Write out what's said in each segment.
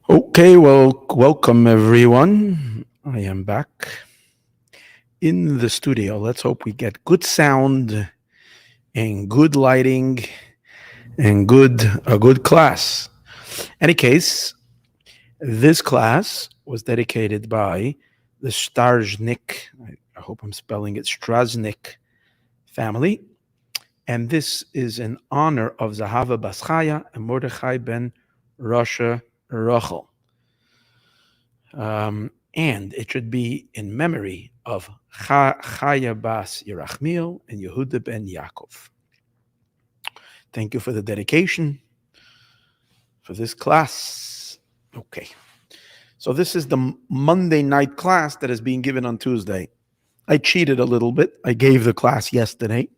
Okay, well, welcome everyone. I am back in the studio. Let's hope we get good sound and good lighting and good class. Any case, this class was dedicated by the Starznik, I hope I'm spelling it, Straznik family, and this is in honor of Zahava Baschaya and Mordechai ben Rasha Rachel. And it should be in memory of Chaya Bas Yerachmiel and Yehuda ben Yaakov. Thank you for the dedication for this class. Okay. So this is the Monday night class that is being given on Tuesday. I cheated a little bit. I gave the class yesterday,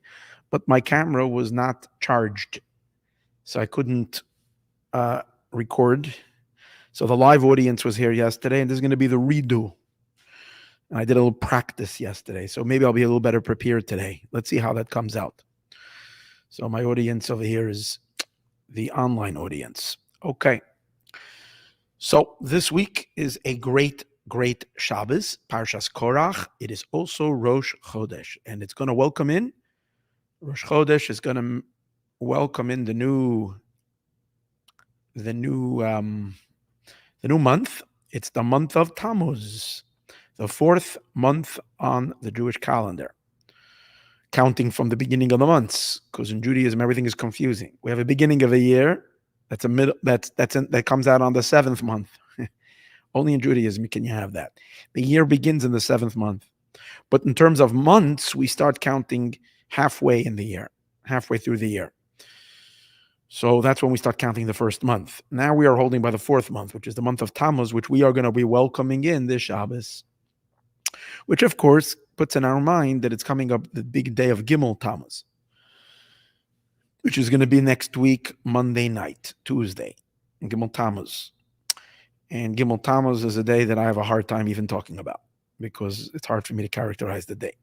but my camera was not charged, so I couldn't record. So the live audience was here yesterday, and this is going to be the redo. I did a little practice yesterday, so maybe I'll be a little better prepared today. Let's see how that comes out. So my audience over here is the online audience. Okay. So this week is a great Shabbos, Parshas Korach. It is also Rosh Chodesh, and it's going to welcome in. Rosh Chodesh is going to welcome in the new month. It's the month of Tamuz, the fourth month on the Jewish calendar, counting from the beginning of the months, because in Judaism everything is confusing. We have a beginning of a year that's a middle that comes out on the seventh month. Only in Judaism can you have that. The year begins in the seventh month, but in terms of months, we start counting halfway in the year, halfway through the year. So that's when we start counting the first month. Now we are holding by the fourth month, which is the month of Tammuz, which we are going to be welcoming in this Shabbos, which of course puts in our mind that it's coming up the big day of Gimel Tammuz, which is going to be next week, Monday night, Tuesday, Gimel Tammuz. And Gimel Tammuz is a day that I have a hard time even talking about because it's hard for me to characterize the day.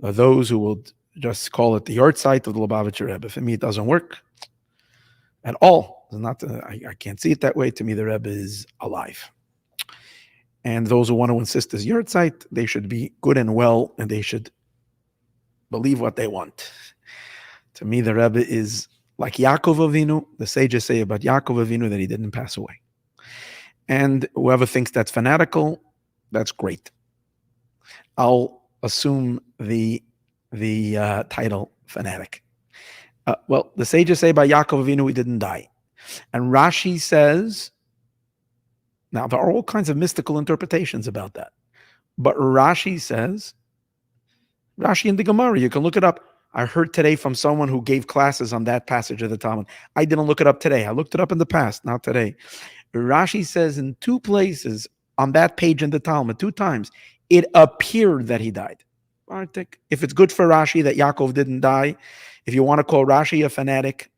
There are those who will just call it the yard site of the Lubavitcher Rebbe. For me, it doesn't work at all. It's not. I can't see it that way. To me, the Rebbe is alive. And those who want to insist as yard site, they should be good and well, and they should believe what they want. To me, the Rebbe is like Yaakov Avinu. The sages say about Yaakov Avinu that he didn't pass away. And whoever thinks that's fanatical, that's great. I'll assume the title fanatic. Well, the sages say by Yaakov Avinu he didn't die. And Rashi says, now there are all kinds of mystical interpretations about that. But Rashi says, Rashi in the Gemara, you can look it up. I heard today from someone who gave classes on that passage of the Talmud. I didn't look it up today. I looked it up in the past, not today. Rashi says in two places on that page in the Talmud, two times, it appeared that he died. I think if it's good for Rashi that Yaakov didn't die, if you want to call Rashi a fanatic,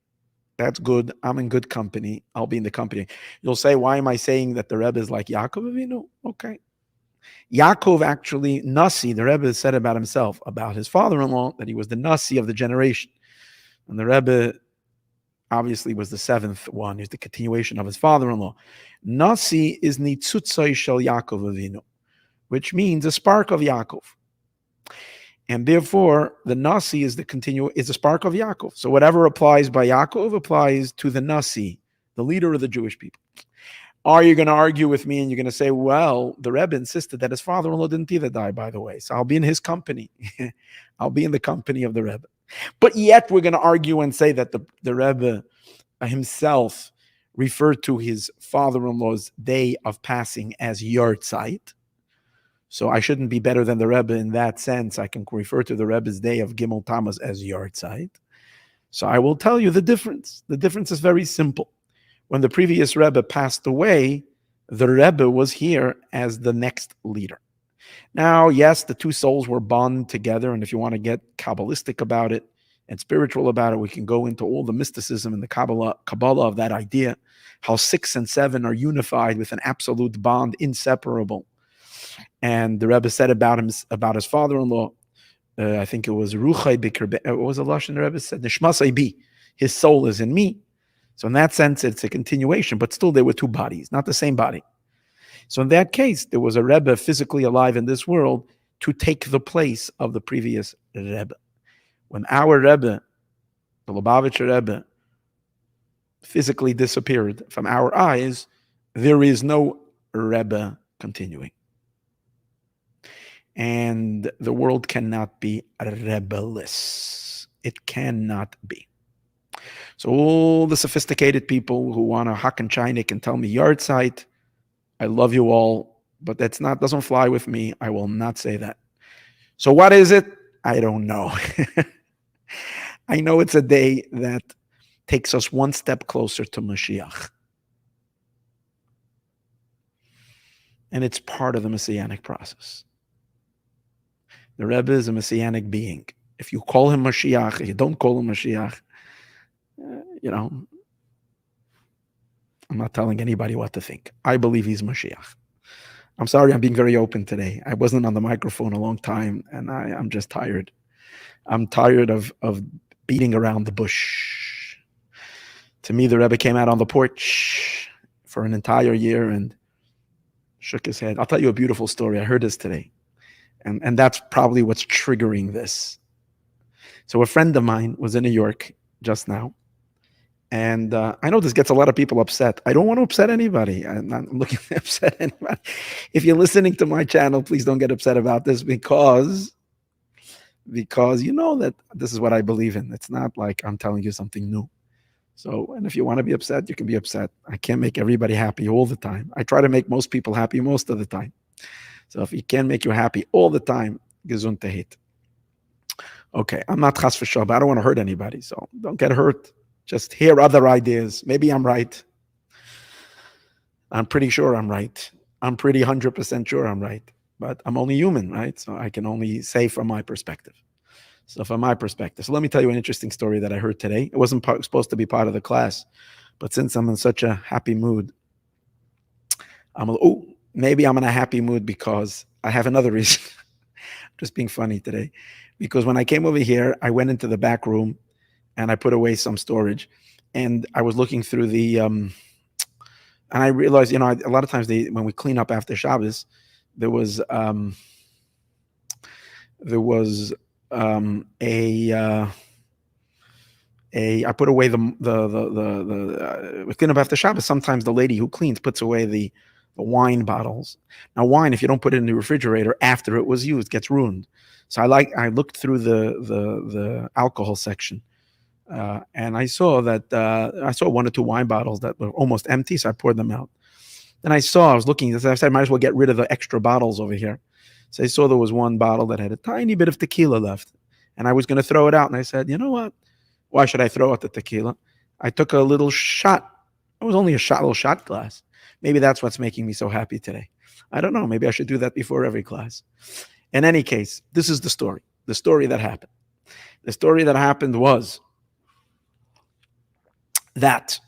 that's good. I'm in good company. I'll be in the company. You'll say, why am I saying that the Rebbe is like Yaakov Avinu? Okay. Yaakov actually, Nasi, the Rebbe said about himself, about his father-in-law, that he was the Nasi of the generation. And the Rebbe obviously was the seventh one. He's the continuation of his father-in-law. Nasi is Nitzutzai Shel Yaakov Avinu, which means a spark of Yaakov. And therefore, the Nasi is is a spark of Yaakov. So whatever applies by Yaakov applies to the Nasi, the leader of the Jewish people. Are you going to argue with me and you're going to say, well, the Rebbe insisted that his father-in-law didn't either die, by the way. So I'll be in his company. I'll be in the company of the Rebbe. But yet we're going to argue and say that the Rebbe himself referred to his father-in-law's day of passing as Yartzeit. So I shouldn't be better than the Rebbe in that sense. I can refer to the Rebbe's day of Gimel Tammuz as Yartzeit. So I will tell you the difference. The difference is very simple. When the previous Rebbe passed away, the Rebbe was here as the next leader. Now, yes, the two souls were bonded together, and if you want to get Kabbalistic about it and spiritual about it, we can go into all the mysticism and the Kabbalah of that idea, how 6 and 7 are unified with an absolute bond, inseparable. And the Rebbe said about his father-in-law, I think it was Ruchai Bikr, what was the Lashon the Rebbe said? Nishmasai bi, his soul is in me. So in that sense, it's a continuation, but still there were two bodies, not the same body. So in that case, there was a Rebbe physically alive in this world to take the place of the previous Rebbe. When our Rebbe, the Lubavitcher Rebbe, physically disappeared from our eyes, there is no Rebbe continuing. And the world cannot be rebellious. It cannot be. So all the sophisticated people who want to hack and China can tell me yard site, I love you all, but doesn't fly with me. I will not say that. So what is it? I don't know. I know it's a day that takes us one step closer to Moshiach. And it's part of the Messianic process. The Rebbe is a Messianic being. If you call him Moshiach, if you don't call him Moshiach, I'm not telling anybody what to think. I believe he's Moshiach. I'm sorry, I'm being very open today. I wasn't on the microphone a long time, and I'm just tired. I'm tired of beating around the bush. To me, the Rebbe came out on the porch for an entire year and shook his head. I'll tell you a beautiful story. I heard this today. And that's probably what's triggering this. So a friend of mine was in New York just now. And I know this gets a lot of people upset. I don't want to upset anybody. I'm not looking to upset anybody. If you're listening to my channel, please don't get upset about this because you know that this is what I believe in. It's not like I'm telling you something new. So, and if you want to be upset, you can be upset. I can't make everybody happy all the time. I try to make most people happy most of the time. So if he can make you happy all the time, gesundheit. Okay, I'm not chas v'shal, but I don't want to hurt anybody. So don't get hurt. Just hear other ideas. Maybe I'm right. I'm pretty sure I'm right. I'm pretty 100% sure I'm right. But I'm only human, right? So I can only say from my perspective. So from my perspective. So let me tell you an interesting story that I heard today. It wasn't supposed to be part of the class. But since I'm in such a happy mood, maybe I'm in a happy mood because I have another reason. Just being funny today. Because when I came over here, I went into the back room and I put away some storage. And I was looking through the, and I realized, a lot of times when we clean up after Shabbos, there was I put away we clean up after Shabbos. Sometimes the lady who cleans puts away the wine bottles. Now, wine, if you don't put it in the refrigerator after it was used, gets ruined. So I looked through the alcohol section, and I saw one or two wine bottles that were almost empty. So I poured them out. Then I was looking. I said, I might as well get rid of the extra bottles over here. So I saw there was one bottle that had a tiny bit of tequila left, and I was going to throw it out. And I said, you know what? Why should I throw out the tequila? I took a little shot. It was only a little shot glass. Maybe that's what's making me so happy today. I don't know. Maybe I should do that before every class. In any case, this is the story. The story that happened. The story that happened was that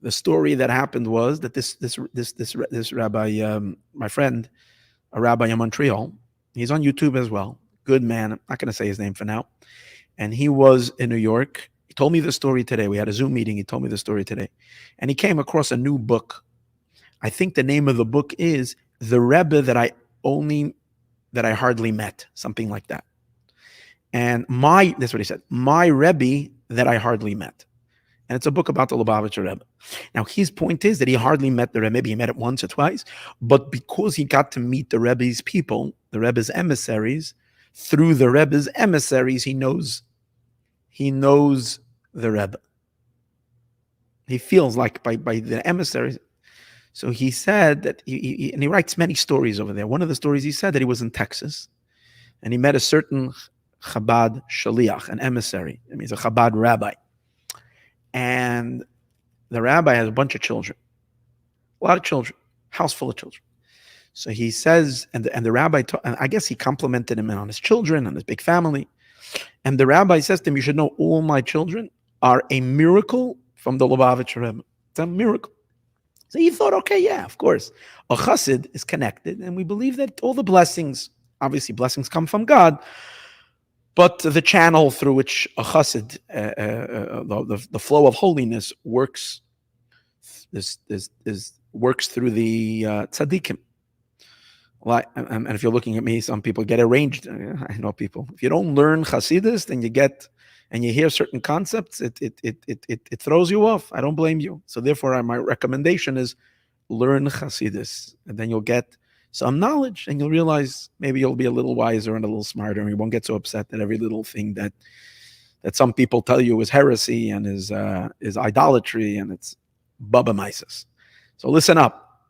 this rabbi, my friend, a rabbi in Montreal, he's on YouTube as well. Good man. I'm not going to say his name for now. And he was in New York. He told me the story today. We had a Zoom meeting. He told me the story today. And he came across a new book. I think the name of the book is The Rebbe That I Hardly Met, something like that. And that's what he said, My Rebbe That I Hardly Met. And it's a book about the Lubavitcher Rebbe. Now, his point is that he hardly met the Rebbe. Maybe he met it once or twice. But because he got to meet the Rebbe's people, the Rebbe's emissaries, through the Rebbe's emissaries, he knows the Rebbe. He feels like by the emissaries. So he said that, and he writes many stories over there. One of the stories he said that he was in Texas, and he met a certain Chabad shaliach, an emissary. I mean, he's a Chabad rabbi. And the rabbi has a bunch of children, a lot of children, house full of children. So he says, and the rabbi, and I guess he complimented him on his children and his big family. And the rabbi says to him, you should know all my children are a miracle from the Lubavitcher Rebbe. It's a miracle. So he thought, okay, yeah, of course. A chassid is connected, and we believe that all the blessings, obviously blessings come from God, But the channel through which a chassid, the flow of holiness works, works through the tzaddikim. And if you're looking at me, some people get arranged. I know people. If you don't learn Hasidus, then you get, and you hear certain concepts, it throws you off. I don't blame you. So therefore, my recommendation is learn Hasidus, and then you'll get some knowledge, and you'll realize maybe you'll be a little wiser and a little smarter, and you won't get so upset that every little thing that some people tell you is heresy and is idolatry and it's baba mises. So listen up.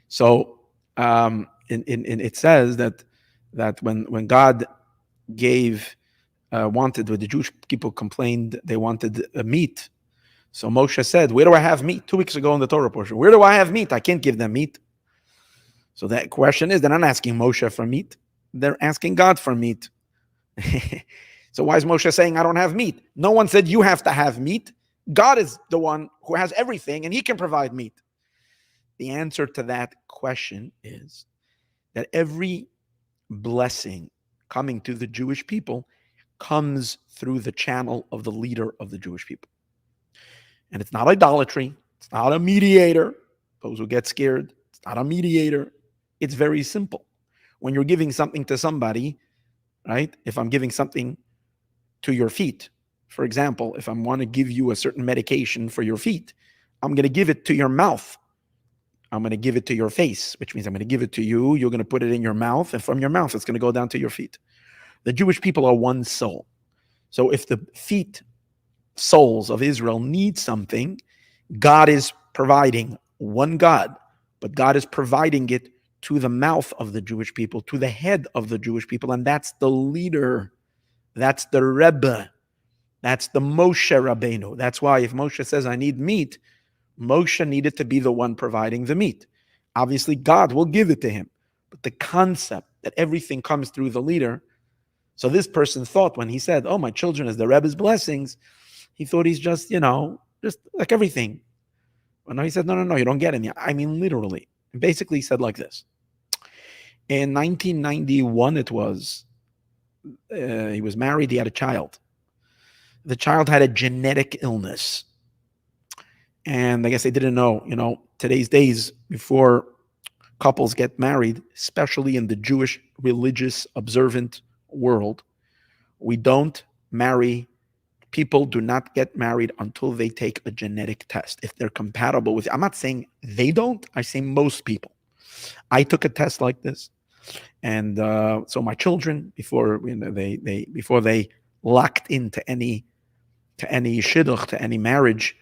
So it says that when God gave wanted, when the Jewish people complained, they wanted meat. So Moshe said, "Where do I have meat?" 2 weeks ago in the Torah portion, where do I have meat? I can't give them meat. So that question is, they're not asking Moshe for meat; they're asking God for meat. So why is Moshe saying, "I don't have meat"? No one said you have to have meat. God is the one who has everything, and He can provide meat. The answer to that question is that every blessing coming to the Jewish people comes through the channel of the leader of the Jewish people. And it's not idolatry. It's not a mediator. Those who get scared, it's not a mediator. It's very simple. When you're giving something to somebody, right? If I'm giving something to your feet, for example, if I want to give you a certain medication for your feet, I'm going to give it to your mouth. I'm going to give it to your face, which means I'm going to give it to you. You're going to put it in your mouth, and from your mouth, it's going to go down to your feet. The Jewish people are one soul. So if the feet, souls of Israel need something, God is providing one God, but God is providing it to the mouth of the Jewish people, to the head of the Jewish people, and that's the leader. That's the Rebbe. That's the Moshe Rabbeinu. That's why if Moshe says, I need meat, Moshe needed to be the one providing the meat. Obviously, God will give it to him. But the concept that everything comes through the leader, so this person thought when he said, oh, my children is the Rebbe's blessings, he thought he's just, just like everything. But no, he said, no, you don't get it. I mean, literally. And basically, he said like this. In 1991, it was, he was married, he had a child. The child had a genetic illness. And I guess they didn't know, today's days, before couples get married, especially in the Jewish religious observant world, we don't marry. People do not get married until they take a genetic test. If they're compatible with, I'm not saying they don't, I say most people. I took a test like this. And so my children, before they locked into any shidduch, to any marriage,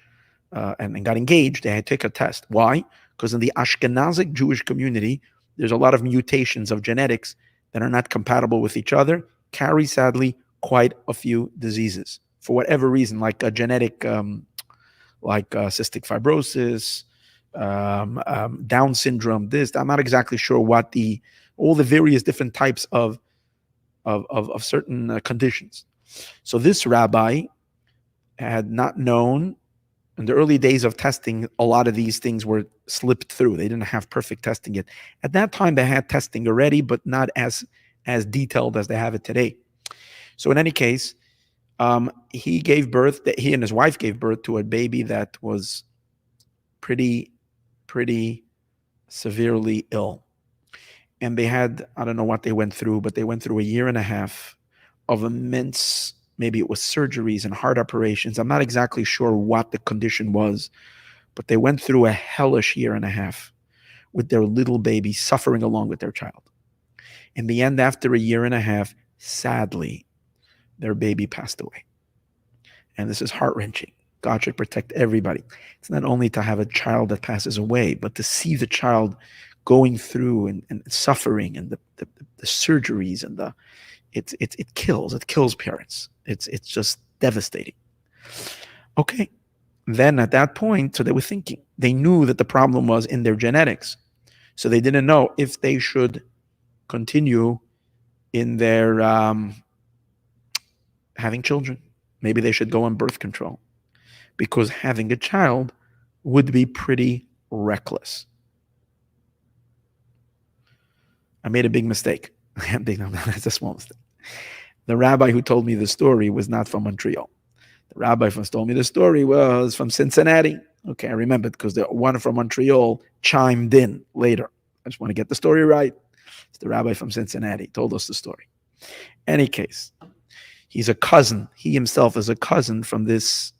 and got engaged, they had to take a test. Why? Because in the Ashkenazic Jewish community, there's a lot of mutations of genetics that are not compatible with each other, carry, sadly, quite a few diseases. For whatever reason, like a genetic, like cystic fibrosis, Down syndrome, I'm not exactly sure what all the various different types of certain conditions. So this rabbi had not known. In the early days of testing, a lot of these things were slipped through. They didn't have perfect testing yet. At that time, they had testing already, but not as detailed as they have it today. So in any case, he and his wife gave birth to a baby that was pretty severely ill. And they had, I don't know what they went through, but they went through a year and a half of immense, maybe it was surgeries and heart operations. I'm not exactly sure what the condition was, but they went through a hellish year and a half with their little baby suffering along with their child. In the end, after a year and a half, sadly, their baby passed away. And this is heart-wrenching. God should protect everybody. It's not only to have a child that passes away, but to see the child going through and suffering and the surgeries and it kills parents. It's just devastating. Okay. Then at that point, so they were thinking, they knew that the problem was in their genetics. So they didn't know if they should continue in their having children. Maybe they should go on birth control, because having a child would be pretty reckless. I made a big mistake. That's a small mistake. The rabbi who told me the story was not from Montreal. The rabbi who told me the story was from Cincinnati. Okay, I remembered because the one from Montreal chimed in later. I just want to get the story right. It's the rabbi from Cincinnati told us the story. Any case, he's a cousin. He himself is a cousin from this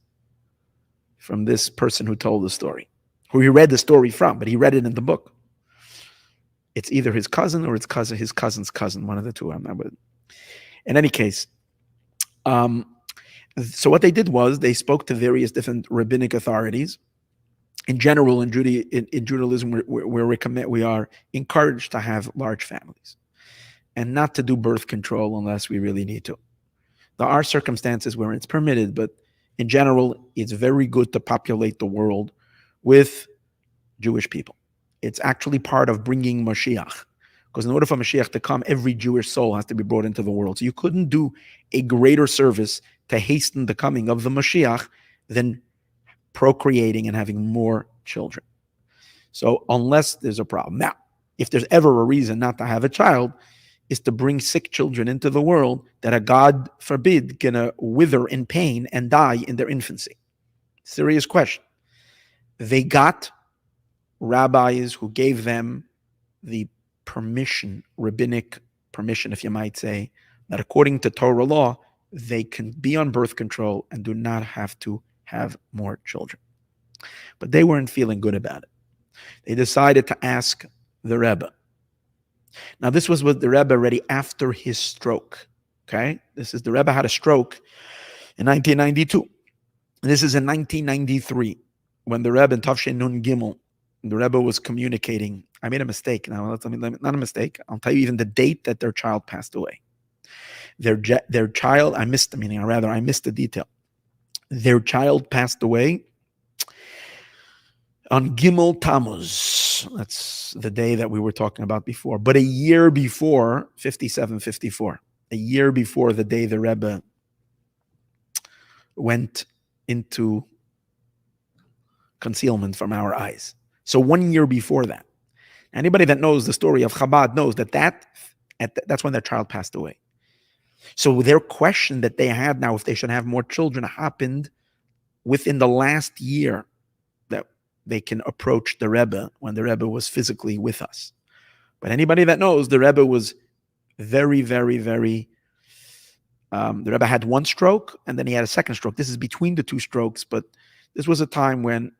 person who told the story, who he read the story from, but he read it in the book. It's either his cousin or his cousin's cousin, one of the two. I'm not with. In any case, so what they did was they spoke to various different rabbinic authorities. In general, in Judaism, we are encouraged to have large families and not to do birth control unless we really need to. There are circumstances where it's permitted, but in general, it's very good to populate the world with Jewish people. It's actually part of bringing Moshiach. Because in order for Moshiach to come, every Jewish soul has to be brought into the world. So you couldn't do a greater service to hasten the coming of the Moshiach than procreating and having more children. So unless there's a problem. Now, if there's ever a reason not to have a child, is to bring sick children into the world that are, God forbid, gonna wither in pain and die in their infancy. Serious question. They got rabbis who gave them the permission, rabbinic permission, if you might say, that according to Torah law, they can be on birth control and do not have to have more children. But they weren't feeling good about it. They decided to ask the Rebbe. Now, this was with the Rebbe already after his stroke. Okay? The Rebbe had a stroke in 1992. This is in 1993 when the Rebbe in Tafshin Nun Gimel, the Rebbe was communicating. I made a mistake. Now, not a mistake. I'll tell you even the date that their child passed away. Their child, I missed the detail. Their child passed away on Gimel Tamuz. That's the day that we were talking about before. But a year before, 57-54, a year before the day the Rebbe went into concealment from our eyes. So 1 year before that. Anybody that knows the story of Chabad knows that's when their child passed away. So their question that they had now, if they should have more children, happened within the last year that they can approach the Rebbe when the Rebbe was physically with us. But anybody that knows, the Rebbe was very, very, very... the Rebbe had one stroke, and then he had a second stroke. This is between the two strokes, but this was a time when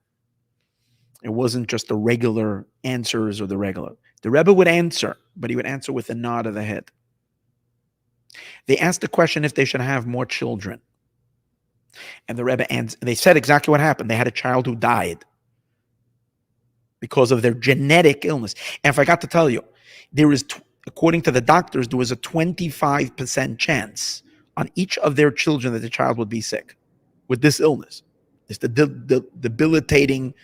it wasn't just the regular answers or the regular. The Rebbe would answer, but he would answer with a nod of the head. They asked the question if they should have more children. And the Rebbe answered. They said exactly what happened. They had a child who died because of their genetic illness. And I forgot to tell you, according to the doctors, there was a 25% chance on each of their children that the child would be sick with this illness. It's the debilitating,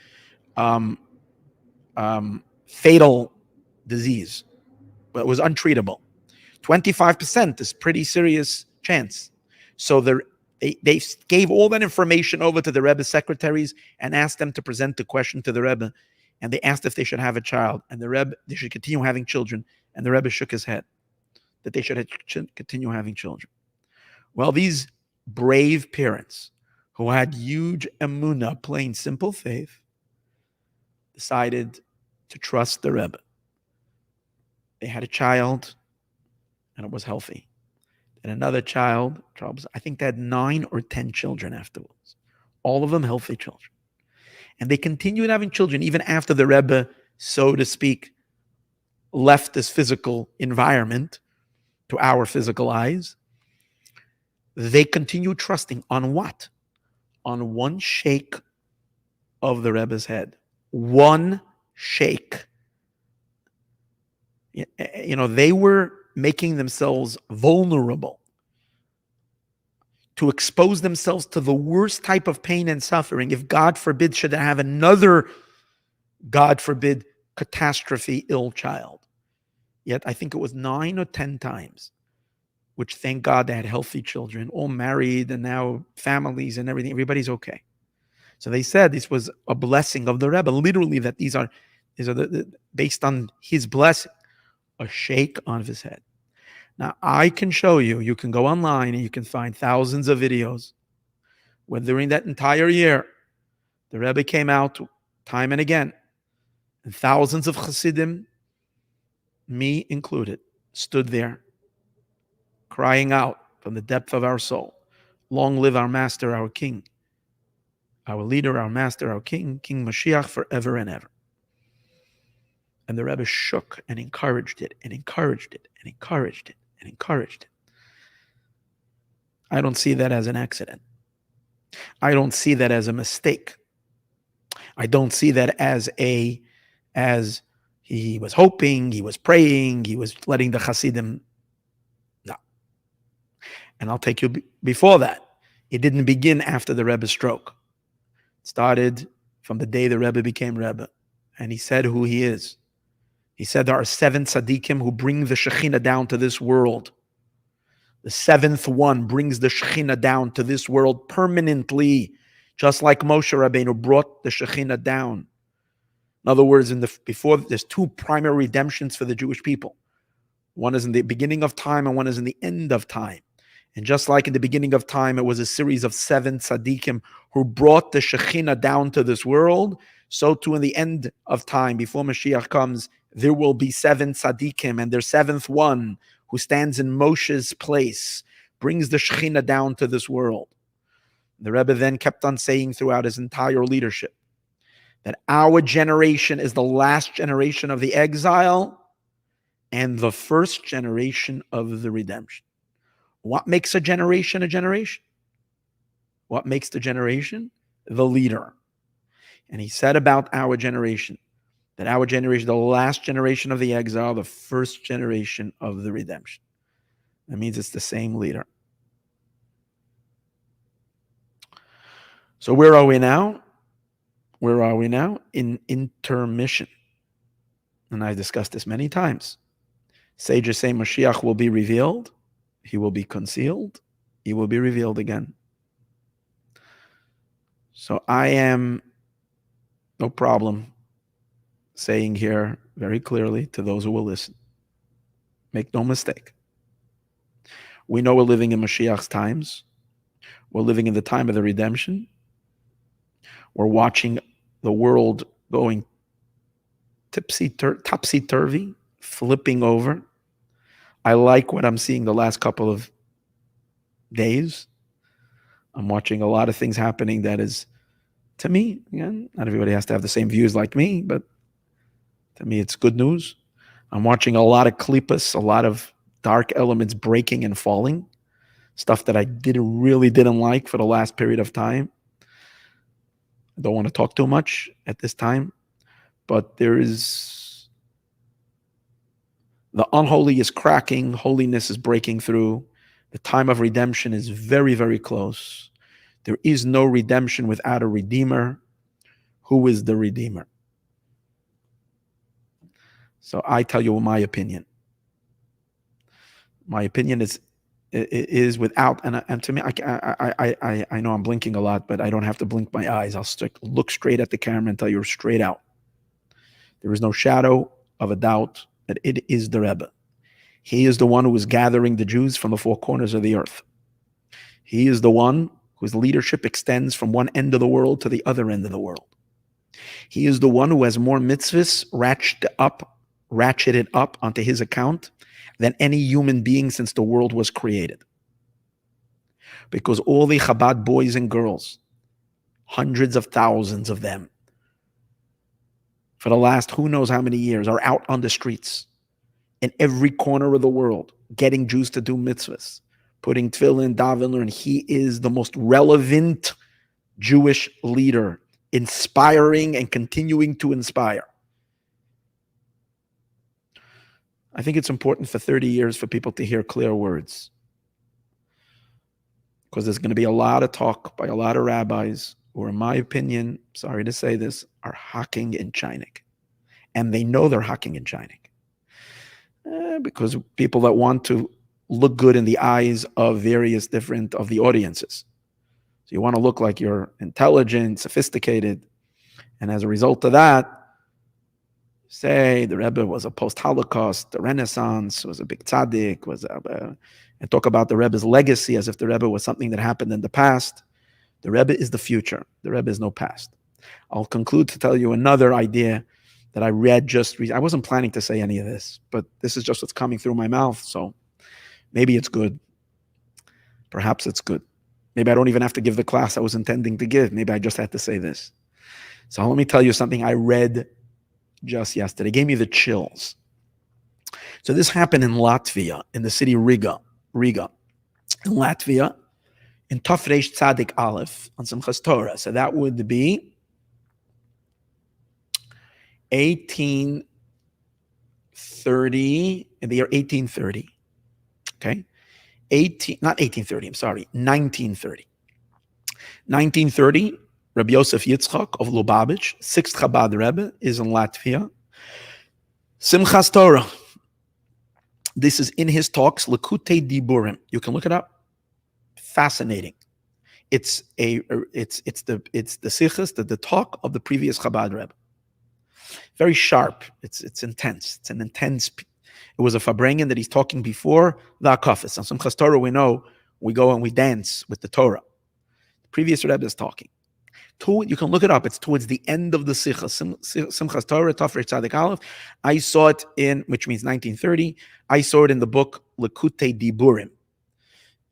fatal disease, but it was untreatable. 25% is pretty serious chance. So they gave all that information over to the Rebbe's secretaries and asked them to present the question to the Rebbe. And they asked if they should have a child, and they should continue having children. And the Rebbe shook his head that they should continue having children. Well, these brave parents who had huge emunah, plain simple faith, decided to trust the Rebbe. They had a child, and it was healthy. And another child, I think they had 9 or 10 children afterwards. All of them healthy children. And they continued having children even after the Rebbe, so to speak, left this physical environment to our physical eyes. They continued trusting on what? On one shake of the Rebbe's head. One shake. They were making themselves vulnerable to expose themselves to the worst type of pain and suffering if, God forbid, should have another, God forbid, catastrophe, ill child. Yet I think it was 9 or 10 times, which thank God they had healthy children, all married and now families and everything. Everybody's okay. So they said this was a blessing of the Rebbe, literally, that these are based on his blessing, a shake on his head. Now, I can show you, you can go online and you can find thousands of videos where during that entire year, the Rebbe came out time and again, and thousands of Chassidim, me included, stood there crying out from the depth of our soul, long live our master, our king, our leader, our master, our king, King Moshiach forever and ever. And the Rebbe shook and encouraged it and encouraged it and encouraged it and encouraged it. I don't see that as an accident. I don't see that as a mistake. I don't see that as he was hoping, he was praying, he was letting the Hasidim. No. And I'll take you before that. It didn't begin after the Rebbe's stroke. It started from the day the Rebbe became Rebbe. And he said who he is. He said there are 7 tzaddikim who bring the Shekhinah down to this world. The 7th one brings the Shekhinah down to this world permanently, just like Moshe Rabbeinu brought the Shekhinah down. In other words, before there's 2 primary redemptions for the Jewish people. One is in the beginning of time and one is in the end of time. And just like in the beginning of time, it was a series of 7 tzaddikim who brought the Shekhinah down to this world, so too in the end of time, before Mashiach comes, there will be 7 tzaddikim, and their 7th one, who stands in Moshe's place, brings the Shekhinah down to this world. The Rebbe then kept on saying throughout his entire leadership that our generation is the last generation of the exile and the first generation of the redemption. What makes a generation a generation? What makes the generation? The leader. And he said about our generation, that our generation, the last generation of the exile, the first generation of the redemption. That means it's the same leader. So where are we now? Where are we now? In intermission. And I've discussed this many times. Sages say Moshiach will be revealed. He will be concealed. He will be revealed again. So I am, no problem, saying here very clearly to those who will listen, make no mistake. We know we're living in Moshiach's times. We're living in the time of the redemption. We're watching the world going topsy-turvy, flipping over. I like what I'm seeing the last couple of days. I'm watching a lot of things happening that is, to me, again, not everybody has to have the same views like me, but to me, it's good news. I'm watching a lot of klippas, a lot of dark elements breaking and falling, stuff that I really didn't like for the last period of time. I don't want to talk too much at this time, but there is, the unholy is cracking, holiness is breaking through. The time of redemption is very, very close. There is no redemption without a redeemer. Who is the redeemer? So I tell you my opinion. My opinion is without, and to me, I know I'm blinking a lot, but I don't have to blink my eyes. I'll look straight at the camera and tell you straight out. There is no shadow of a doubt that it is the Rebbe. He is the one who is gathering the Jews from the 4 corners of the earth. He is the one whose leadership extends from one end of the world to the other end of the world. He is the one who has more mitzvahs ratcheted up onto his account than any human being since the world was created. Because all the Chabad boys and girls, hundreds of thousands of them, for the last who knows how many years, are out on the streets in every corner of the world, getting Jews to do mitzvahs, putting tefillin, daven, and he is the most relevant Jewish leader, inspiring and continuing to inspire. I think it's important for 30 years for people to hear clear words, because there's going to be a lot of talk by a lot of rabbis who, in my opinion, sorry to say this, are hacking in Chinik. And they know they're hacking in Chinik. Because people that want to look good in the eyes of various different of the audiences. So you want to look like you're intelligent, sophisticated. And as a result of that, say the Rebbe was a post-Holocaust, the Renaissance, was a big tzaddik, and talk about the Rebbe's legacy as if the Rebbe was something that happened in the past. The Rebbe is the future. The Rebbe is no past. I'll conclude to tell you another idea that I read just recently. I wasn't planning to say any of this, but this is just what's coming through my mouth, so maybe it's good. Perhaps it's good. Maybe I don't even have to give the class I was intending to give. Maybe I just had to say this. So let me tell you something I read just yesterday. It gave me the chills. So this happened in Latvia, in the city Riga, in Latvia, in Tafresh Tzadik Aleph, on Simchas Torah. So that would be 1830, in the year 1830. Okay? 1930. 1930, Rabbi Yosef Yitzchak of Lubavitch, 6th Chabad Rebbe, is in Latvia. Simchas Torah. This is in his talks, Lekutei Diburim. You can look it up. Fascinating. It's the sichas, the talk of the previous Chabad Rebbe. Very sharp. It's intense. It's an intense. It was a Farbrengen that he's talking before the Akafis. On Simchas Torah, we know we go and we dance with the Torah. The previous Rebbe is talking. You can look it up. It's towards the end of the Sicha, Simchas Torah, Tafresh Tzadik Aleph. I saw it which means 1930. I saw it in the book Lekutei Diburim,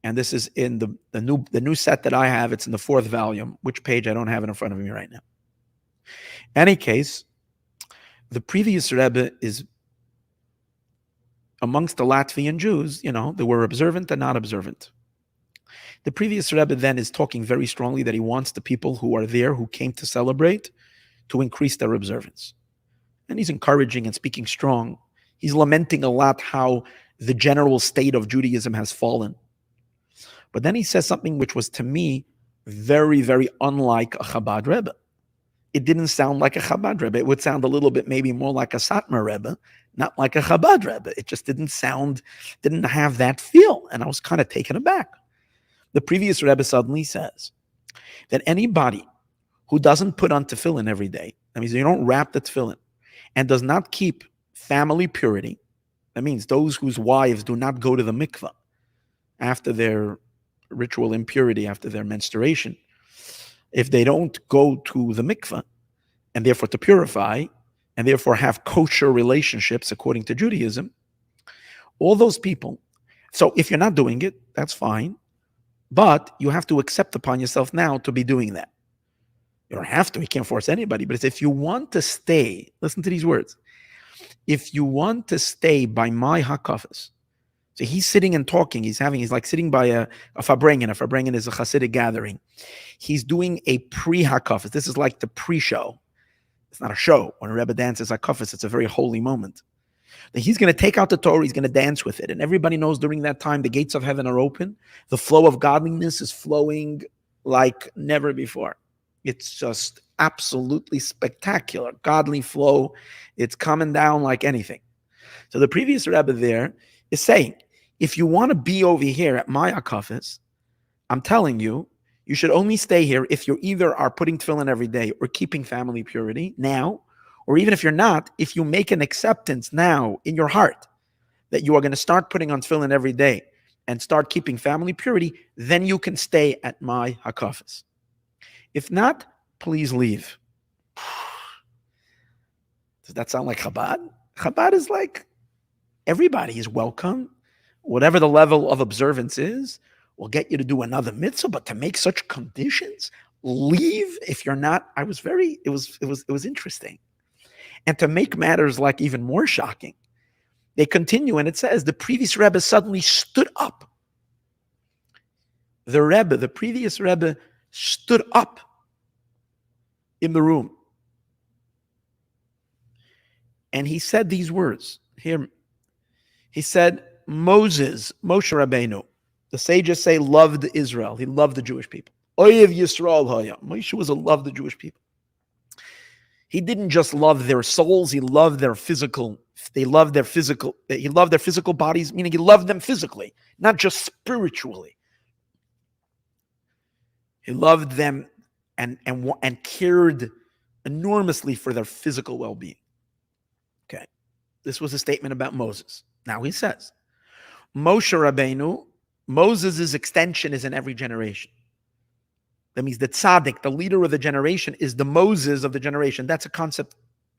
and this is in the new set that I have. It's in the 4th volume. Which page I don't have it in front of me right now. Any case, the previous Rebbe is amongst the Latvian Jews. They were observant and not observant. The previous Rebbe then is talking very strongly that he wants the people who are there, who came to celebrate, to increase their observance. And he's encouraging and speaking strong. He's lamenting a lot how the general state of Judaism has fallen. But then he says something which was, to me, very, very unlike a Chabad Rebbe. It didn't sound like a Chabad Rebbe. It would sound a little bit maybe more like a Satmar Rebbe, not like a Chabad Rebbe. It just didn't have that feel. And I was kind of taken aback. The previous Rebbe suddenly says that anybody who doesn't put on tefillin every day, that means you don't wrap the tefillin, and does not keep family purity, that means those whose wives do not go to the mikvah after their ritual impurity, after their menstruation, if they don't go to the mikvah, and therefore to purify, and therefore have kosher relationships according to Judaism, all those people, so if you're not doing it, that's fine. But you have to accept upon yourself now to be doing that. You don't have to. You can't force anybody. But it's if you want to stay, listen to these words. If you want to stay by my hakafas, so he's sitting and talking. He's like sitting by a Farbrengen. A Farbrengen is a Hasidic gathering. He's doing a pre-hakafas. This is like the pre-show. It's not a show. When a Rebbe dances hakafas, it's a very holy moment. He's going to take out the Torah, he's going to dance with it. And everybody knows during that time, the gates of heaven are open. The flow of godliness is flowing like never before. It's just absolutely spectacular. Godly flow. It's coming down like anything. So the previous Rebbe there is saying, if you want to be over here at my akafis, I'm telling you, you should only stay here if you either are putting tefillin every day or keeping family purity now, or even if you're not, if you make an acceptance now in your heart that you are going to start putting on tefillin every day and start keeping family purity, then you can stay at my hakafas. If not, please leave. Does that sound like Chabad? Chabad is like everybody is welcome. Whatever the level of observance is, will get you to do another mitzvah, but to make such conditions, leave if you're not. It was interesting. And to make matters like even more shocking, they continue and it says the previous Rebbe suddenly stood up. The previous Rebbe stood up in the room. And he said these words. Here, he said, Moshe Rabbeinu, the sages say, loved Israel. He loved the Jewish people. Oyev Yisrael haya. Moshe was loved the Jewish people. He didn't just love their souls, he loved their physical. He loved their physical bodies, meaning he loved them physically, not just spiritually. He loved them and cared enormously for their physical well-being. This was a statement about Moses. Now he says, Moshe Rabbeinu, Moses' extension is in every generation. That means the tzaddik, the leader of the generation, is the Moses of the generation. That's a concept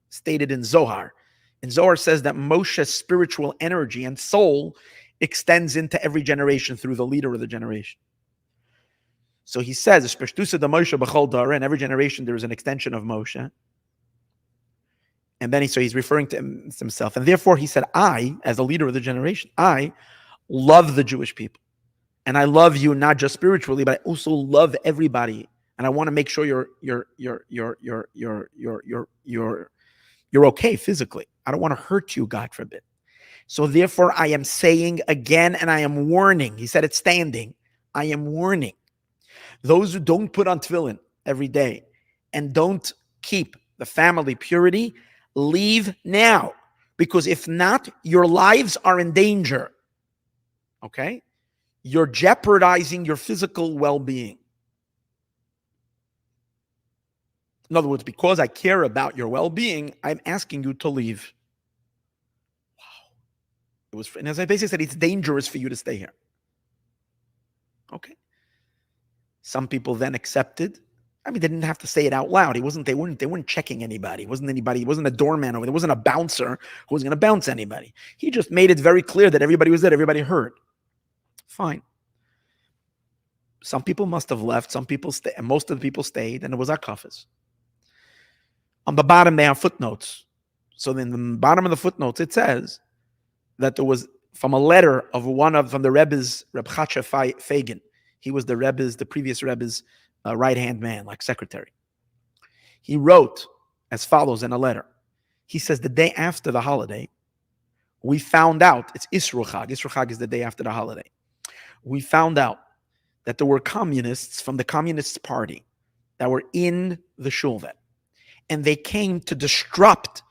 stated in Zohar. And Zohar says that Moshe's spiritual energy and soul extends into every generation through the leader of the generation. So he says, in every generation there is an extension of Moshe. And then he's referring to himself. And therefore he said, I, as the leader of the generation, I love the Jewish people. And I love you not just spiritually, but I also love everybody. And I want to make sure you're okay physically. I don't want to hurt you, God forbid. So therefore I am saying again, and I am warning. He said it standing. I am warning those who don't put on tefillin every day and don't keep the family purity, leave now. Because if not, your lives are in danger. Okay? You're jeopardizing your physical well-being. In other words, because I care about your well-being, I'm asking you to leave. Wow. And as I basically said, it's dangerous for you to stay here. Okay. Some people then accepted. I mean, they didn't have to say it out loud. They weren't checking anybody. It wasn't a doorman over there. It wasn't a bouncer who was going to bounce anybody. He just made it very clear that everybody was there. Everybody heard. Fine. Some people must have left. Some people stayed, and most of the people stayed, and it was hakafas. On the bottom, they have footnotes. So in the bottom of the footnotes, it says that there was from a letter of from the Rebbe's, Reb Chacha Fagin. He was the previous Rebbe's right-hand man, like secretary. He wrote as follows in a letter. He says, the day after the holiday, we found out, it's Isru Chag. Isru Chag is the day after the holiday. We found out that there were communists from the Communist Party that were in the shulvet. And they came to disrupt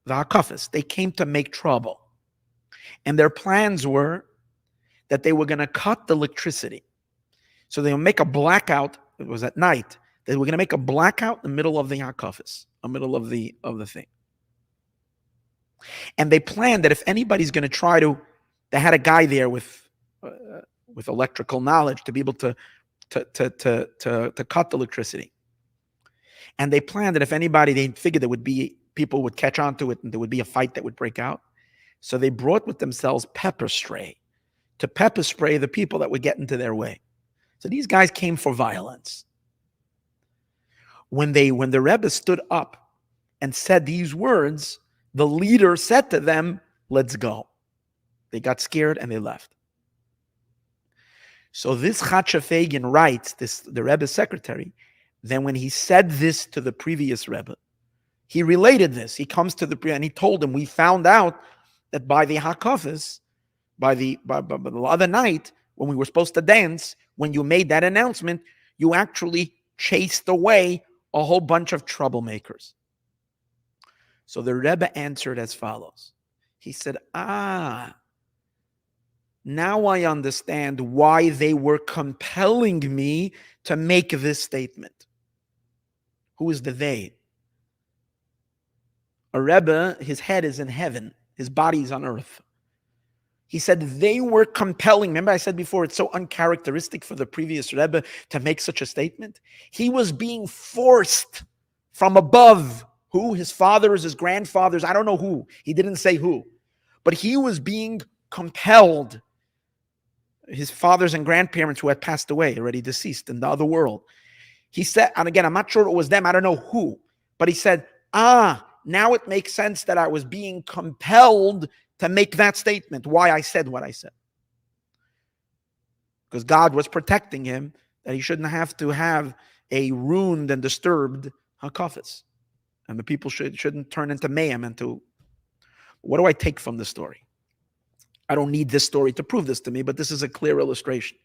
the hakafas. They came to make trouble. And their plans were that they were going to cut the electricity. So they would make a blackout. It was at night. They were going to make a blackout in the middle of the hakafas, in the middle of the thing. And they planned that if anybody's going to try to, they had a guy there with electrical knowledge to be able to cut the electricity. And they planned that if anybody, they figured there would be, people would catch on to it and there would be a fight that would break out. So they brought with themselves pepper spray to pepper spray the people that would get into their way. So these guys came for violence. When the Rebbe stood up and said these words, the leader said to them, let's go. They got scared and they left. So this Chacha Fagin writes, the Rebbe's secretary, then when he said this to the previous Rebbe, he related this. He comes to and he told him, we found out that by the hakafas, by the other night, when we were supposed to dance, when you made that announcement, you actually chased away a whole bunch of troublemakers. So the Rebbe answered as follows. He said, now I understand why they were compelling me to make this statement. Who is the they? A Rebbe, his head is in heaven. His body is on earth. He said they were compelling. Remember I said before, it's so uncharacteristic for the previous Rebbe to make such a statement. He was being forced from above. Who? His fathers, his grandfathers, I don't know who. He didn't say who. But he was being compelled. His fathers and grandparents who had passed away, already deceased in the other world. He said, and again, I'm not sure it was them. I don't know who. But he said, now it makes sense that I was being compelled to make that statement, why I said what I said. Because God was protecting him, that he shouldn't have to have a ruined and disturbed hakafas. And the people shouldn't turn into mayhem. What do I take from this story? I don't need this story to prove this to me, but this is a clear illustration.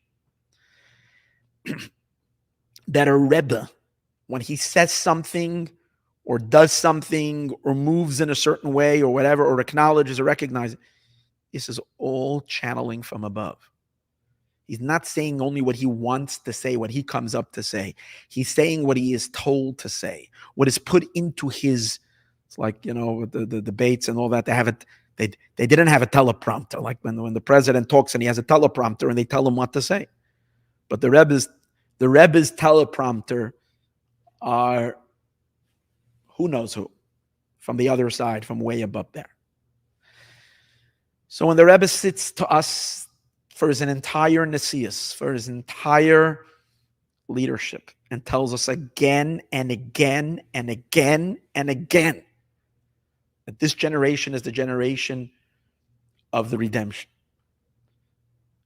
That a Rebbe, when he says something or does something or moves in a certain way or whatever, or acknowledges or recognizes, this is all channeling from above. He's not saying only what he wants to say, what he comes up to say. He's saying what he is told to say, what is put into his, it's like, the debates and all that. They didn't have a teleprompter, like when the president talks and he has a teleprompter and they tell him what to say. But the Rebbe's teleprompter are who knows who, from the other side, from way above there. So when the Rebbe sits to us for his entire Nesius, for his entire leadership, and tells us again and again and again and again that this generation is the generation of the redemption,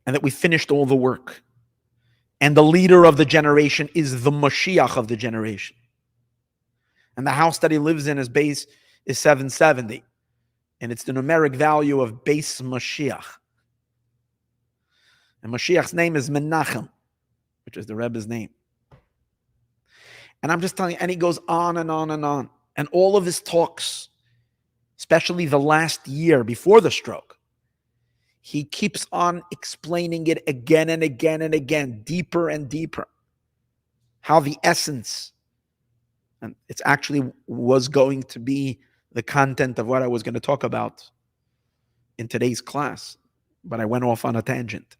and that we finished all the work, and the leader of the generation is the Moshiach of the generation, and the house that he lives in, his base is 770, and it's the numeric value of base Moshiach. And Moshiach's name is Menachem, which is the Rebbe's name. And I'm just telling you, and he goes on and on and on. And all of his talks, especially the last year before the stroke, he keeps on explaining it again and again and again, deeper and deeper. How the essence, and it's actually was going to be the content of what I was going to talk about in today's class, but I went off on a tangent.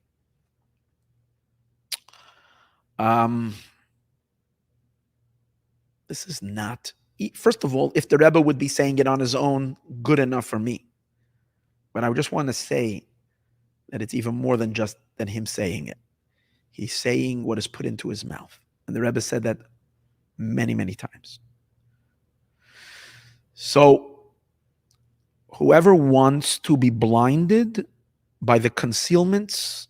This is not, first of all, if the Rebbe would be saying it on his own, good enough for me. But I just want to say that it's even more than just than him saying it. He's saying what is put into his mouth. And the Rebbe said that many, many times. So whoever wants to be blinded by the concealments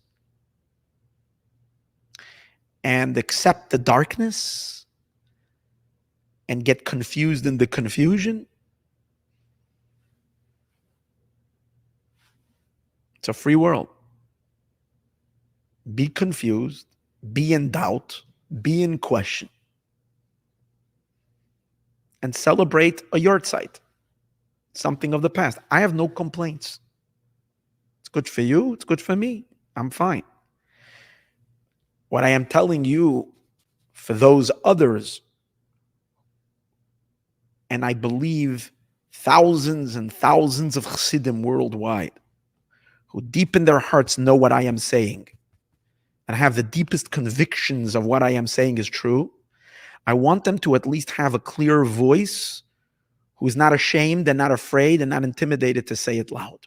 and accept the darkness and get confused in the confusion, it's a free world. Be confused, be in doubt, be in question, and celebrate a yahrzeit, something of the past. I have no complaints. It's good for you, it's good for me. I'm fine. What I am telling you, for those others, and I believe thousands and thousands of Chassidim worldwide, who deep in their hearts know what I am saying and have the deepest convictions of what I am saying is true, I want them to at least have a clear voice who is not ashamed and not afraid and not intimidated to say it loud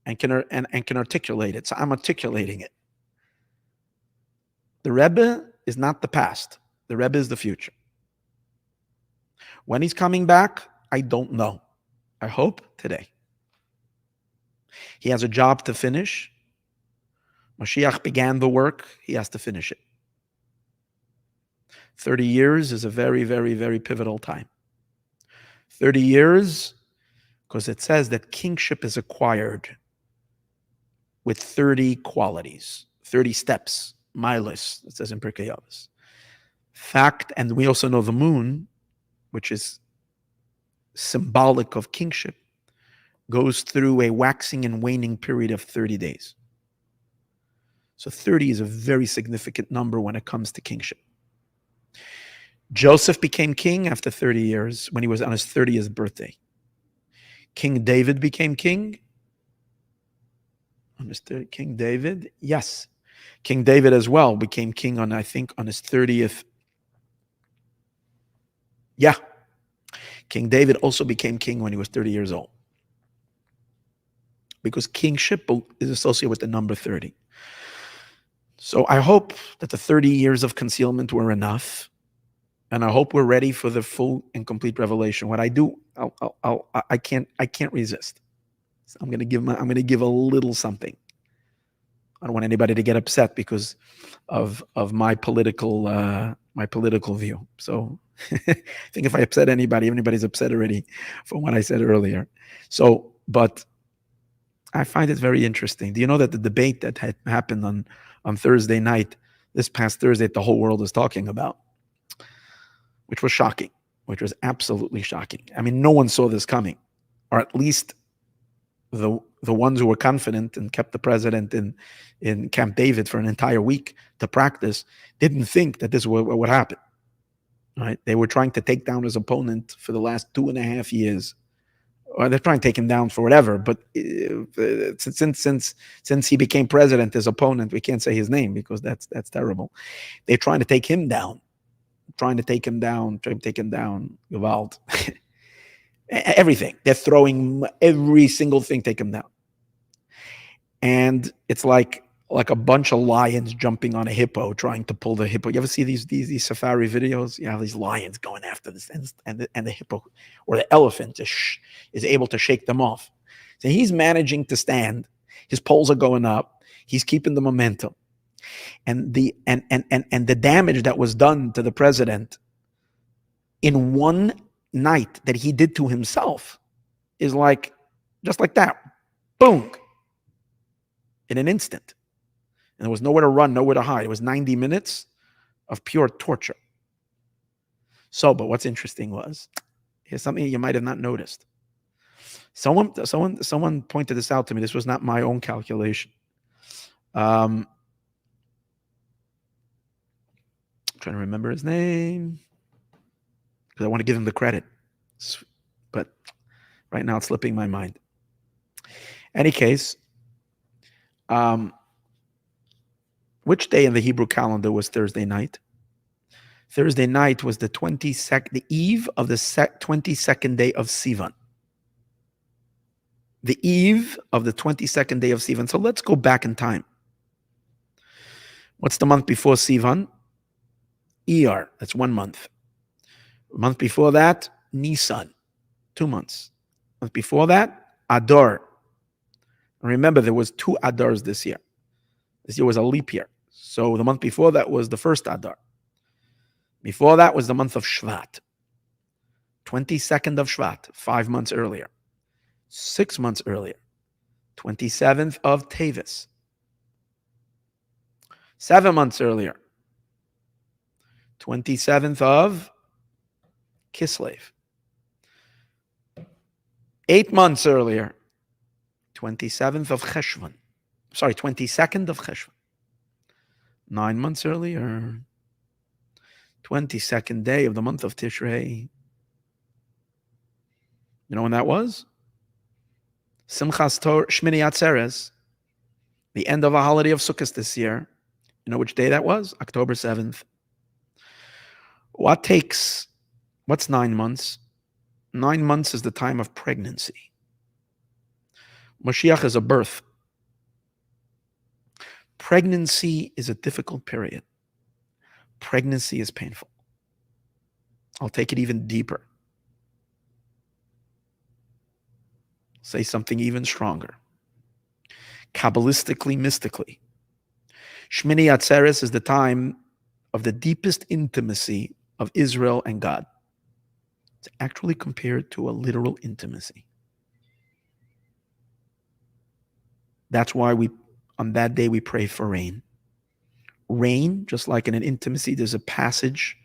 and can articulate it. So I'm articulating it. The Rebbe is not the past. The Rebbe is the future. When he's coming back, I don't know. I hope today. He has a job to finish. Moshiach began the work. He has to finish it. 30 years is a very, very, very pivotal time. 30 years, because it says that kingship is acquired with 30 qualities, 30 steps, miles, it says in Pirkei Avos. Fact, and we also know the moon, which is symbolic of kingship, goes through a waxing and waning period of 30 days. So 30 is a very significant number when it comes to kingship. Joseph became king after 30 years when he was on his 30th birthday. King David became king. King David? Yes. King David as well became king on, I think, on his 30th. Yeah. King David also became king when he was 30 years old. Because kingship is associated with the number 30. So I hope that the 30 years of concealment were enough. And I hope we're ready for the full and complete revelation. What I do, I can't resist. So I'm going to give a little something. I don't want anybody to get upset because of my political view. So I think if I upset anybody, everybody's upset already from what I said earlier. So, but I find it very interesting. Do you know that the debate that had happened on Thursday night, this past Thursday, the whole world is talking about, which was shocking, which was absolutely shocking. I mean, no one saw this coming, or at least the ones who were confident and kept the president in Camp David for an entire week to practice didn't think that this would happen. Right? They were trying to take down his opponent for the last 2.5 years Or they're trying to take him down for whatever. But since he became president, his opponent, we can't say his name because that's terrible. They're trying to take him down, trying to take him down, Gewalt. Everything. They're throwing every single thing, take him down. And it's like a bunch of lions jumping on a hippo, trying to pull the hippo. You ever see these safari videos? You have these lions going after this, and the hippo or the elephant is able to shake them off. So he's managing to stand. His poles are going up. He's keeping the momentum, and the damage that was done to the president in one night that he did to himself is like just like that, boom, in an instant. And there was nowhere to run, nowhere to hide. It was 90 minutes of pure torture. So, but what's interesting was, here's something you might have not noticed. Someone pointed this out to me. This was not my own calculation. I'm trying to remember his name because I want to give him the credit. But right now it's slipping my mind. Any case, which day in the Hebrew calendar was Thursday night? Thursday night was the eve of the 22nd day of Sivan. The eve of the 22nd day of Sivan. So let's go back in time. What's the month before Sivan? Iyar, that's 1 month. A month before that, Nisan, 2 months. A month before that, Adar. Remember, there was 2 Adars this year. This year was a leap year. So the month before that was the first Adar. Before that was the month of Shvat. 22nd of Shvat, 5 months earlier. 6 months earlier. 27th of Tevis. 7 months earlier. 27th of Kislev. 8 months earlier. 27th of Cheshvan. Sorry, 22nd of Cheshvan. 9 months earlier, 22nd day of the month of Tishrei. You know when that was? Simchas Torah, Shmini Atzeres, the end of a holiday of Sukkot this year. You know which day that was? October 7th. What's 9 months? 9 months is the time of pregnancy. Moshiach is a birth. Pregnancy is a difficult period. Pregnancy is painful. I'll take it even deeper. Say something even stronger. Kabbalistically, mystically, Shmini Atzeres is the time of the deepest intimacy of Israel and God. It's actually compared to a literal intimacy. That's why on that day we pray for rain. Rain, just like in an intimacy, there's a passage.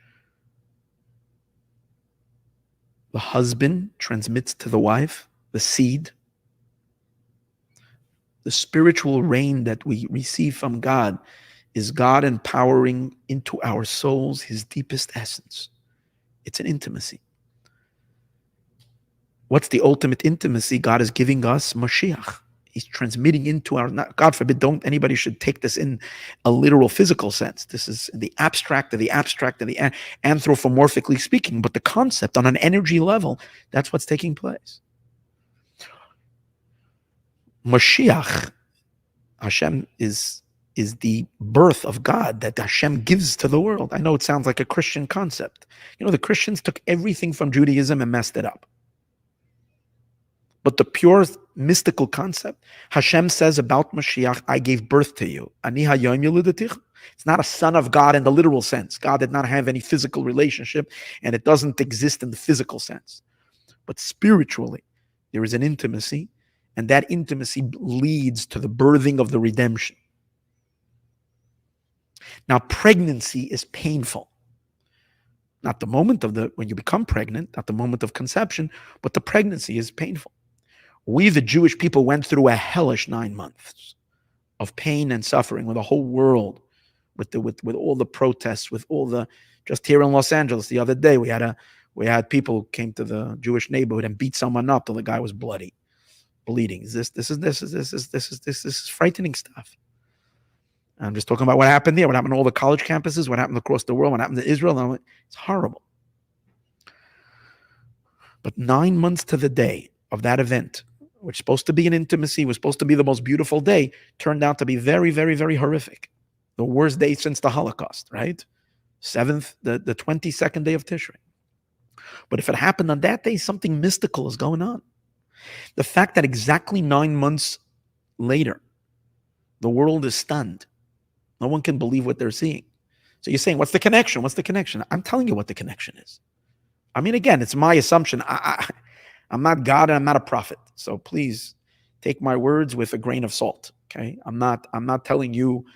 The husband transmits to the wife the seed. The spiritual rain that we receive from God is God empowering into our souls His deepest essence. It's an intimacy. What's the ultimate intimacy? God is giving us Moshiach. He's transmitting into our, God forbid, anybody should take this in a literal physical sense. This is the abstract of the anthropomorphically speaking, but the concept on an energy level, that's what's taking place. Moshiach, Hashem is the birth of God that Hashem gives to the world. I know it sounds like a Christian concept. You know, the Christians took everything from Judaism and messed it up. But the pure mystical concept, Hashem says about Mashiach, I gave birth to you. It's not a son of God in the literal sense. God did not have any physical relationship, and it doesn't exist in the physical sense. But spiritually, there is an intimacy, and that intimacy leads to the birthing of the redemption. Now, pregnancy is painful. Not the moment when you become pregnant, not the moment of conception, but the pregnancy is painful. We, the Jewish people, went through a hellish 9 months of pain and suffering with the whole world, with all the protests, with all the, just here in Los Angeles the other day, we had We had people who came to the Jewish neighborhood and beat someone up till the guy was bloody, bleeding. This is frightening stuff. I'm just talking about what happened there, what happened to all the college campuses, what happened across the world, what happened to Israel. It's horrible. But 9 months to the day of that event, which was supposed to be an intimacy, was supposed to be the most beautiful day, turned out to be very, very, very horrific. The worst day since the Holocaust, right? The 22nd day of Tishrei. But if it happened on that day, something mystical is going on. The fact that exactly 9 months later, the world is stunned. No one can believe what they're seeing. So you're saying, what's the connection? What's the connection? I'm telling you what the connection is. I mean, again, it's my assumption. I'm not God and I'm not a prophet. So please take my words with a grain of salt. Okay. I'm not telling you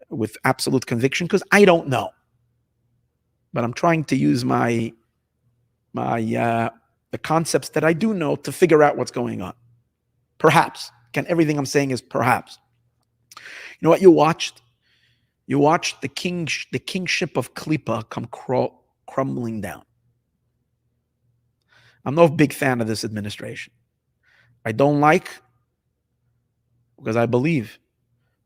with absolute conviction because I don't know. But I'm trying to use the concepts that I do know to figure out what's going on. Perhaps. Again, everything I'm saying is perhaps. You know what you watched? You watched the kingship of Klippa come crumbling down. I'm no big fan of this administration. I don't like, because I believe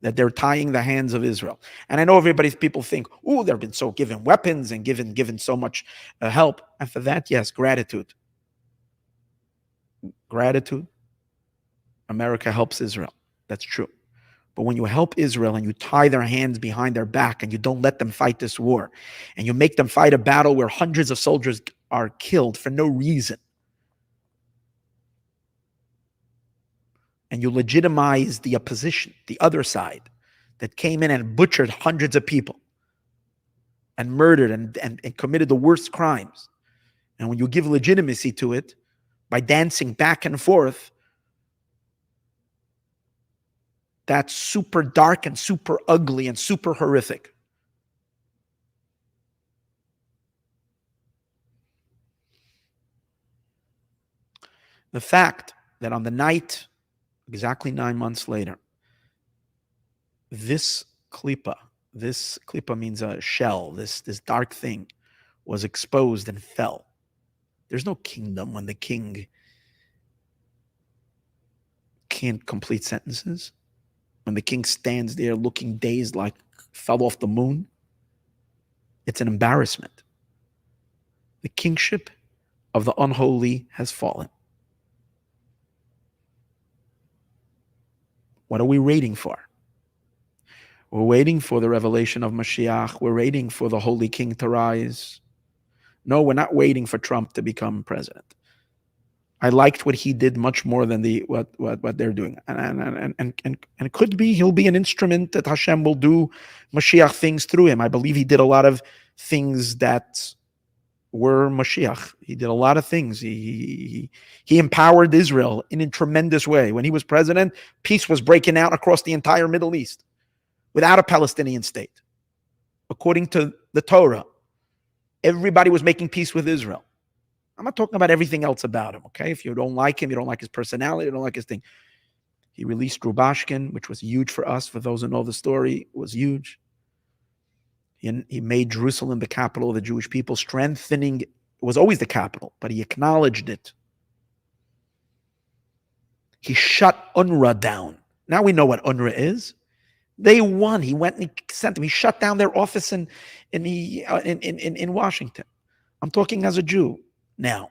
that they're tying the hands of Israel. And I know people think, oh, they've been so given weapons and given so much help. And for that, yes, gratitude. Gratitude. America helps Israel. That's true. But when you help Israel and you tie their hands behind their back and you don't let them fight this war, and you make them fight a battle where hundreds of soldiers are killed for no reason, and you legitimize the opposition, the other side, that came in and butchered hundreds of people and murdered and committed the worst crimes. And when you give legitimacy to it by dancing back and forth, that's super dark and super ugly and super horrific. The fact that on the night, exactly 9 months later, this klipa means a shell, this dark thing was exposed and fell. There's no kingdom when the king can't complete sentences. When the king stands there looking dazed like fell off the moon. It's an embarrassment. The kingship of the unholy has fallen. What are we waiting for? We're waiting for the revelation of Moshiach. We're waiting for the Holy King to rise. No, we're not waiting for Trump to become president. I liked what he did much more than what they're doing. And it could be he'll be an instrument that Hashem will do Moshiach things through him. I believe he did a lot of things that were Moshiach. He did a lot of things. He empowered Israel in a tremendous way. When he was president, peace was breaking out across the entire Middle East without a Palestinian state. According to the Torah, everybody was making peace with Israel. I'm not talking about everything else about him, okay? If you don't like him, you don't like his personality, you don't like his thing. He released Rubashkin, which was huge for us. For those who know the story, it was huge. He made Jerusalem the capital of the Jewish people, strengthening. It was always the capital, but he acknowledged it. He shut UNRWA down. Now we know what UNRWA is. They won. He went and he sent them. He shut down their office in Washington. I'm talking as a Jew now.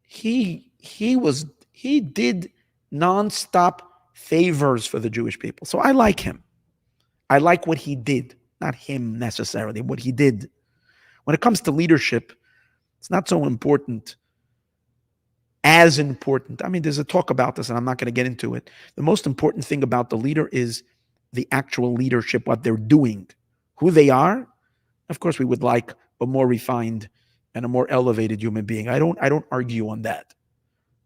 He did nonstop favors for the Jewish people. So I like him. I like what he did, not him necessarily, what he did. When it comes to leadership, it's not so important, as important. I mean, there's a talk about this, and I'm not going to get into it. The most important thing about the leader is the actual leadership, what they're doing. Who they are, of course, we would like a more refined and a more elevated human being. I don't argue on that.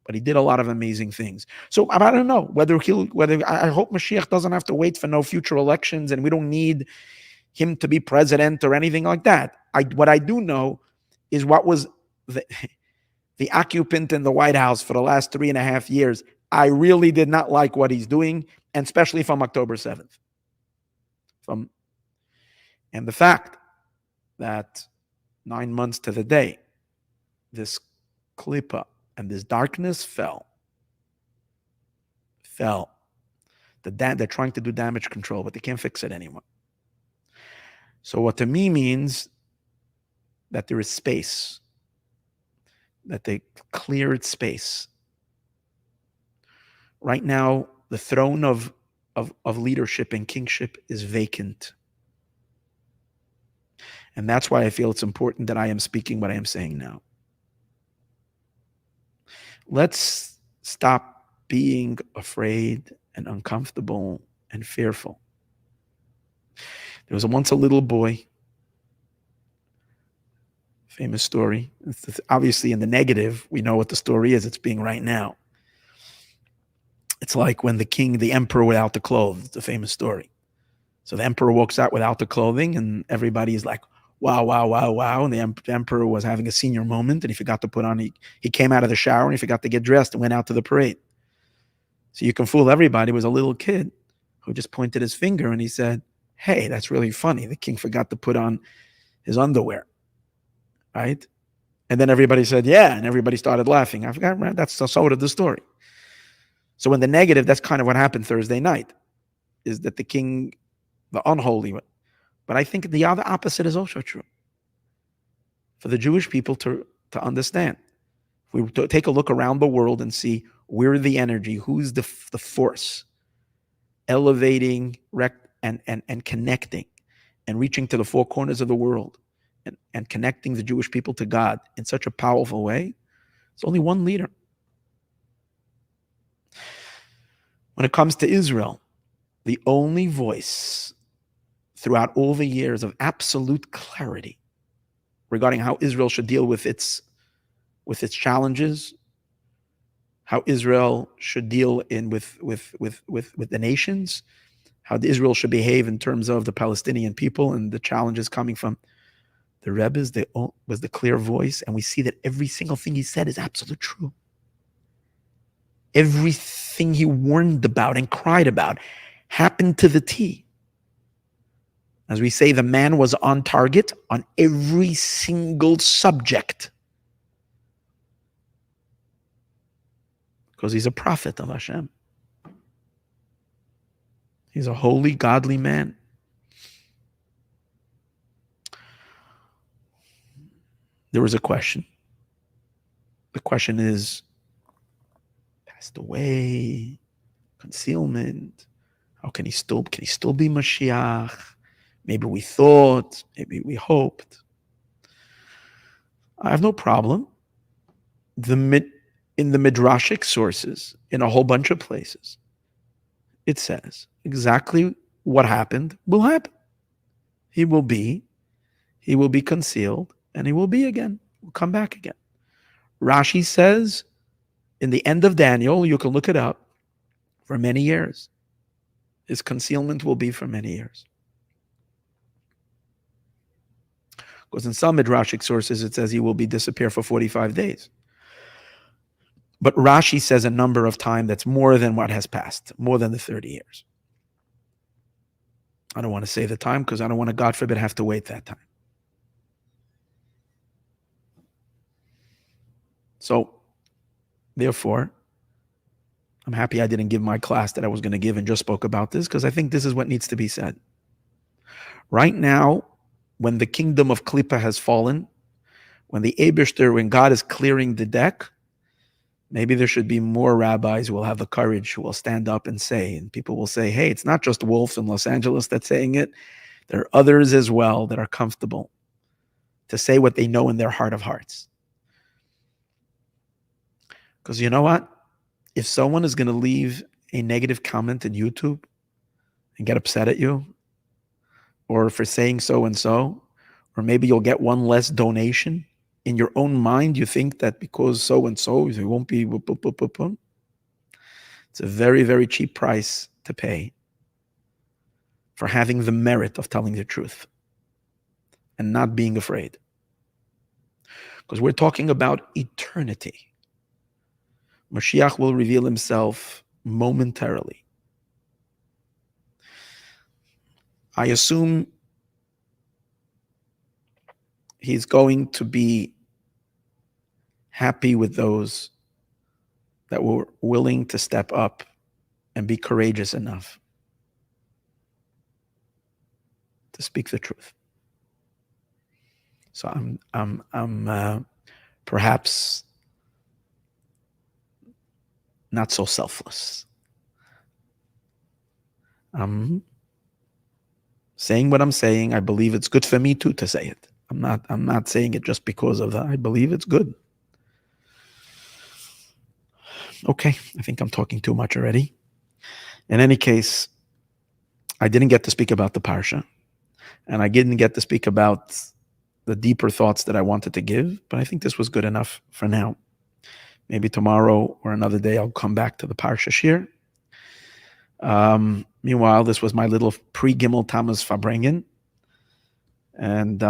But he did a lot of amazing things. So I don't know whether I hope Mashiach doesn't have to wait for no future elections, and we don't need him to be president or anything like that. What I do know is what was the occupant in the White House for the last 3.5 years. I really did not like what he's doing, and especially from October 7th. And the fact that 9 months to the day, this klipa and this darkness fell. They're trying to do damage control, but they can't fix it anymore. So what to me means that there is space, that they cleared space. Right now, the throne of leadership and kingship is vacant. And that's why I feel it's important that I am speaking what I am saying now. Let's stop being afraid and uncomfortable and fearful. There was once a little boy, famous story. It's obviously in the negative. We know what the story is. It's being right now. It's like when the emperor without the clothes. It's a famous story. So the emperor walks out without the clothing and everybody is like, wow, wow, wow, wow. And the emperor was having a senior moment and he forgot to put on, he came out of the shower and he forgot to get dressed and went out to the parade. So you can fool everybody. It was a little kid who just pointed his finger and he said, hey, that's really funny. The king forgot to put on his underwear, right? And then everybody said, yeah, and everybody started laughing. I forgot, right? That's sort of the story. So in the negative, that's kind of what happened Thursday night, is that the king, the unholy one. But I think the other opposite is also true. For the Jewish people to understand. If we take a look around the world and see where the energy, who's the force, elevating and connecting and reaching to the four corners of the world and connecting the Jewish people to God in such a powerful way, it's only one leader. When it comes to Israel, the only voice throughout all the years of absolute clarity regarding how Israel should deal with its challenges, how Israel should deal with the nations, how Israel should behave in terms of the Palestinian people and the challenges coming from the Rebbes, was the clear voice, and we see that every single thing he said is absolute true. Everything he warned about and cried about happened to the T. As we say, the man was on target on every single subject. Because he's a prophet of Hashem. He's a holy, godly man. There was a question. The question is, passed away, concealment. How can he still be Moshiach? Maybe we thought, maybe we hoped. I have no problem. In the midrashic sources, in a whole bunch of places, it says exactly what happened will happen. He will be concealed, and he will be again. Will come back again. Rashi says in the end of Daniel, you can look it up, for many years. His concealment will be for many years. Because in some midrashic sources, it says he will disappear for 45 days. But Rashi says a number of time that's more than what has passed, more than the 30 years. I don't want to say the time because I don't want to, God forbid, have to wait that time. So, therefore, I'm happy I didn't give my class that I was going to give and just spoke about this, because I think this is what needs to be said. Right now, when the kingdom of Klippa has fallen, when when God is clearing the deck, maybe there should be more rabbis who will have the courage, who will stand up and say, and people will say, hey, it's not just Wolf in Los Angeles that's saying it. There are others as well that are comfortable to say what they know in their heart of hearts. Because you know what? If someone is going to leave a negative comment in YouTube and get upset at you, or for saying so and so, or maybe you'll get one less donation, in your own mind, you think that because so and so, it won't be. It's a very, very cheap price to pay for having the merit of telling the truth and not being afraid. Because we're talking about eternity. Moshiach will reveal himself momentarily. I assume He's going to be happy with those that were willing to step up and be courageous enough to speak the truth. So I'm perhaps not so selfless. I'm saying what I'm saying. I believe it's good for me too to say it. I'm not saying it just because of that. I believe it's good. Okay, I think I'm talking too much already. In any case, I didn't get to speak about the parsha, and I didn't get to speak about the deeper thoughts that I wanted to give, but I think this was good enough for now. Maybe tomorrow or another day I'll come back to the parsha shir. Meanwhile, this was my little pre-Gimel Tamuz Farbrengen, and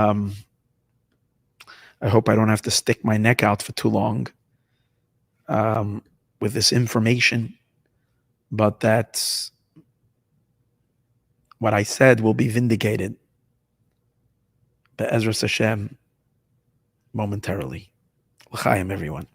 I hope I don't have to stick my neck out for too long with this information, but that what I said will be vindicated Be'ezras Hashem momentarily. L'chaim, everyone.